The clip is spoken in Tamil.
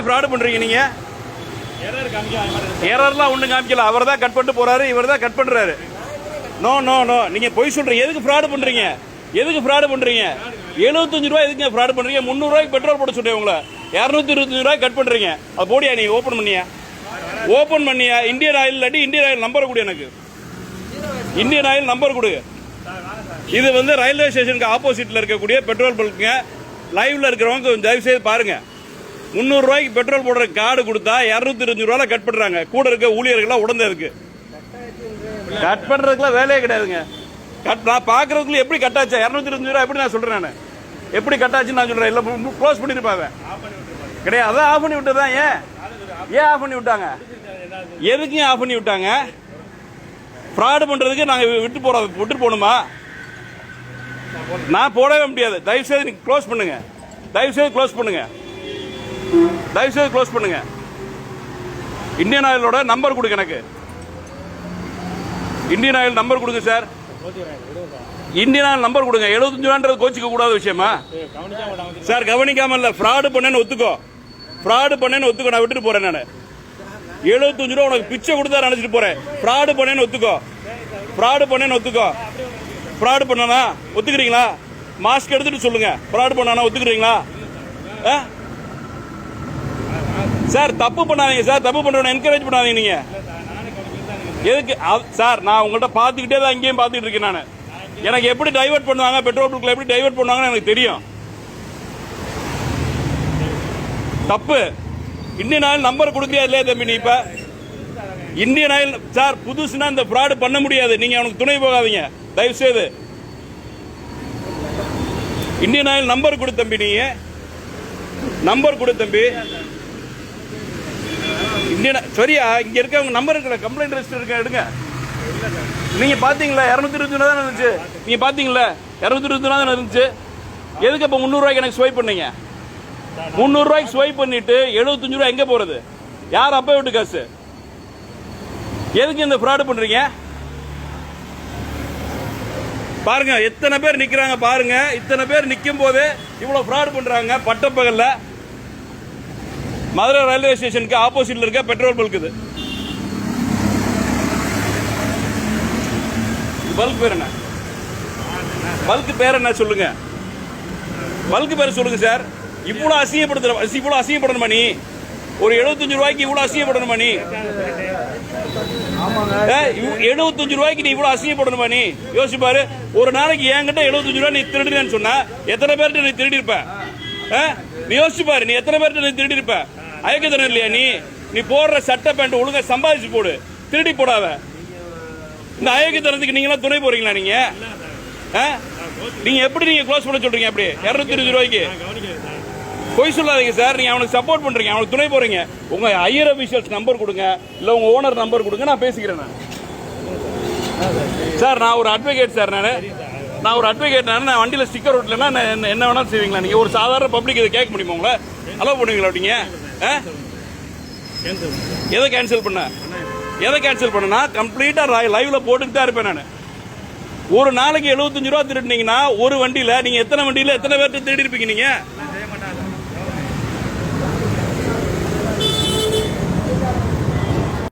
ஃப்ராட் பண்றீங்க நீங்க? எரர்லாம் ஒண்ணும் காமிக்கல. அவர் தான் கட் பண்ணிட்டு போறாரு, இவர் தான் கட் பண்றாரு. நோ நோ நோ, நீங்க பொய் சொல்றீங்க. எதுக்கு ஃப்ராட் பண்றீங்க? எதுக்கு ஃப்ராட் பண்றீங்க? 75 ரூபாய் எதுக்கு ஃப்ராட் பண்றீங்க? 300 ரூபாய்க்கு பெட்ரோல் போட சொல்றேன் உங்களை. 225 ரூபாய் கட் பண்றீங்க. அது போடியா நீ ஓபன் பண்ணியா? ஓபன் பண்ணியா? இந்தியன் ஆயில் இல்லாட்டி இந்தியன் ஆயில் நம்பர் கொடு எனக்கு. இந்தியன் ஆயில் நம்பர் கொடு. இது வந்து ரயில்வே ஸ்டேஷனுக்கு ஆப்போசிட்ல இருக்கக்கூடிய பெட்ரோல் பல்க்குங்க. லைவ்ல இருக்கிறவங்க கொஞ்சம் தயவு செய்து பாருங்க. 300 ரூபாய்க்கு பெட்ரோல் போடுற கார்டு கொடுத்தா 225 ரூபாய் கட் பண்றாங்க. கூட இருக்க ஊழியர்கள்லாம் உடந்ததுக்கு கட் பண்றதுக்குலாம் வேலையே கிடையாதுங்க. நான் பாக்குறதுக்குள்ள எப்படி கட்டாச்சு 225 ரூபாய் எப்படி நான் சொல்றேன்? நான் எப்படி கட்டாச்சுன்னு நான் சொல்றேன். இல்ல க்ளோஸ் பண்ணிருப்பாங்க கிடையாது. அதான் ஆஃப் பண்ணி விட்டதான். ஏன் ஆஃப் பண்ணி விட்டாங்க? எதுக்கு ஆஃப் பண்ணி விட்டாங்க? ஃப்ராட் பண்றதுக்கு நாங்க விட்டு போகணுமா? நான் போடவே முடியாது. தயவு செய்து நீங்க க்ளோஸ் பண்ணுங்க. தயவு செய்து க்ளோஸ் பண்ணுங்க. தயவுசெய்து க்ளோஸ் பண்ணுங்க. இந்தியன் ஆயிலோட நம்பர் கொடுங்க எனக்கு. இந்தியன் ஆயில் நம்பர் கொடுங்க சார். இந்தியன் ஆயில் நம்பர் கொடுங்க. 75 ரூபான்றது கோச்சிக்க கூடாத விஷயமா சார்? கவனிக்காம இல்ல, ஃப்ராடு பண்ணேன்னு ஒத்துக்கோ. ஃப்ராடு பண்ணேன்னு ஒத்துக்கோ. நான் விட்டுட்டு போறேன். நான் 75 ரூபா உனக்கு பிச்சை கொடுத்தா நினைச்சிட்டு போறேன். ஃப்ராடு பண்ணேன்னு ஒத்துக்கோ. ஃப்ராடு பண்ணேன்னு ஒத்துக்கோ. ஃப்ராடு பண்ணனா ஒத்துக்கிறீங்களா? மாஸ்க் எடுத்துட்டு சொல்லுங்க. ஃப்ராடு பண்ணானா ஒத்துக்கிறீங்களா? சார் தப்பு பண்ணாதீங்க சார். தப்பு பண்றவனை என்கரேஜ் பண்ணாதீங்க நீங்க. எதுக்கு சார்? நான் உங்கள்கிட்ட பார்த்துக்கிட்டே தான் அங்கேயும் பார்த்துட்டு இருக்கேன். நான் எனக்கு எப்படி டைவர்ட் பண்ணுவாங்க, பெட்ரோல் பல்க்ல எப்படி டைவர்ட் பண்ணுவாங்கன்னு எனக்கு தெரியும். தப்பு. இந்தியன் ஆயில் நம்பர் கொடுக்கறியா இல்லையா தம்பி? நீ இப்ப இந்தியன் ஆயில் சார் புதுசுனா இந்த ஃப்ராட் பண்ண முடியாது. நீங்க அவனுக்கு துணை போகாதீங்க தயவு செய்து. இந்தியன் ஆயில் நம்பர் கொடு தம்பி. நீங்க நம்பர் கொடு தம்பி. சரியா? இங்க இருக்க உங்க நம்பர் இருக்கல, கம்ப்ளைண்ட் ரெஜிஸ்டர் இருக்க, எடுங்க. நீங்க பாத்தீங்களா 220 தான் இருந்துச்சு. நீங்க பாத்தீங்களா 220 தான் இருந்துச்சு. எதுக்கு இப்ப 300 ரூபாய்க்கு எனக்கு ஸ்வைப் பண்ணீங்க? 300 ரூபாய்க்கு ஸ்வைப் பண்ணிட்டு 75 ரூபாய் எங்க போறது? யார் அப்பா வீட்டு காசு? எதுக்கு இந்த ஃப்ராட் பண்றீங்க? பாருங்க எத்தனை பேர் நிக்கிறாங்க பாருங்க. இத்தனை பேர் நிக்கும் போது இவ்வளவு ஃப்ராட் பண்றாங்க. பட்டப்பகல்ல மதுரை ரயில்வே ஸ்டேஷனுக்கு ஆப்போசிட்ல இருக்க பெட்ரோல் பல்க். இது பல்க் பேர் என்ன? பல்க் பேர் என்ன சொல்லுங்க? பல்க் பேர் சொல்லுங்க சார். இவ்வளவு அசிங்கப்படணுமா நீ? ஒரு 75 ரூபாய்க்கு இவ்வளவு அசிங்கப்படணுமா நீ? 75 ரூபாய்க்கு நீ இவ்வளவு அசிங்கப்படணுமா நீ? யோசிச்சு பாரு. ஒரு நாளைக்கு என்கிட்ட 75 ரூபாய் நீ திருடுறேன்னு சொன்னா எத்தனை பேர்கிட்ட நீ திருடி இருப்ப? நீ யோசிச்சு பாரு. நீ எத்தனை பேர்கிட்ட நீ திருடி இருப்ப? அயக்கத்தனம் இல்லையா நீ? நீ போடுற சட்டை பேண்ட் ஒழுங்கா சம்பாதிச்சு போடு, திருடி போடாத. இந்த அயக்கத்தனத்துக்கு நீங்க துணை போறீங்களா? நீங்க எப்படி நீங்க க்ளோஸ் பண்ண சொல்றீங்க? அப்படி 220 ரூபாய்க்கு பொய் சொல்லாதீங்க சார். நீங்க அவனுக்கு சப்போர்ட் பண்றீங்க, அவனுக்கு துணை போறீங்க. உங்க ஹையர் அபிஷியல்ஸ் நம்பர் கொடுங்க, இல்ல உங்க ஓனர் நம்பர் கொடுங்க, நான் பேசிக்கிறேன். சார் நான் ஒரு அட்வொகேட் சார். நான் ஒரு அட்வொகேட். நான் வண்டியில ஸ்டிக்கர் ஓட்டலன்னா என்ன வேணாலும் செய்வீங்களா? நீங்க ஒரு சாதாரண பப்ளிக் இதை கேட்க முடியுமா? உங்களை அலோவ் பண்ணுவீங்களா? அப்படிங்க எதை கேன்சல் பண்ண? எதை கேன்சல் பண்ணா கம்ப்ளீட்டா லைவ்ல போட்டுட்டு தான் இருப்பேன் நான். ஒரு நாளைக்கு 75 ரூபாய் திருடுனீங்கன்னா ஒரு வண்டியில நீங்க எத்தனை வண்டியில எத்தனை பேர்ட்ட திருடி இருப்பீங்க? நீங்க